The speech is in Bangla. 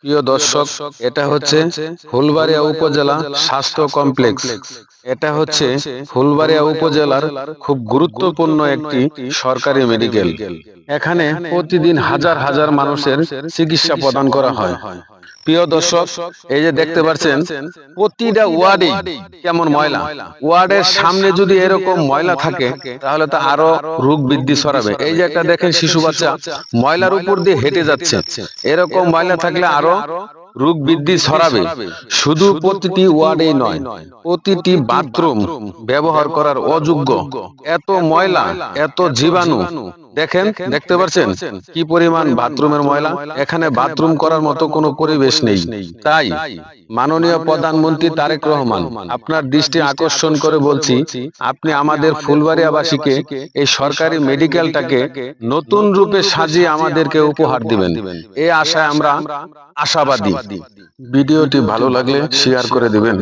প্রিয় দর্শক, এটা হচ্ছে ফুলবাড়িয়া উপজেলা স্বাস্থ্য কমপ্লেক্স। এটা হচ্ছে ফুলবাড়িয়া উপজেলার খুব গুরুত্বপূর্ণ একটি সরকারি মেডিকেল। এখানে প্রতিদিন হাজার হাজার মানুষের চিকিৎসা প্রদান করা হয়। প্রিয় দর্শক, এই যে দেখতে পাচ্ছেন প্রতিটা ওয়ার্ডে কেমন ময়লা। ওয়ার্ডের সামনে যদি এরকম ময়লা থাকে তাহলে তো আরো রোগ বৃদ্ধি ছড়াবে। এই যে একটা দেখেন শিশু বাচ্চা ময়লার উপর দিয়ে হেঁটে যাচ্ছে। এরকম ময়লা থাকলে আরো রোগ বৃদ্ধি ছড়াবে। শুধু প্রতিটি ওয়ার্ডেই নয়, প্রতিটি বাথরুম ব্যবহার করার অযোগ্য। এত ময়লা, এত জীবাণু। দেখেন, দেখতে পাচ্ছেন কি পরিমাণ বাথরুমের ময়লা। এখানে বাথরুম করার মতো কোনো পরিবেশ নেই। তাই মাননীয় প্রধানমন্ত্রী তারেক রহমান, আপনার দৃষ্টি আকর্ষণ করে বলছি, আপনি আমাদের ফুলবাড়িয়াবাসীকে এই সরকারি মেডিকেলটাকে নতুন রূপে সাজিয়ে আমাদেরকে উপহার দিবেন, এই আশায় আমরা আশাবাদী। ভিডিওটি ভালো লাগলে শেয়ার করে দিবেন।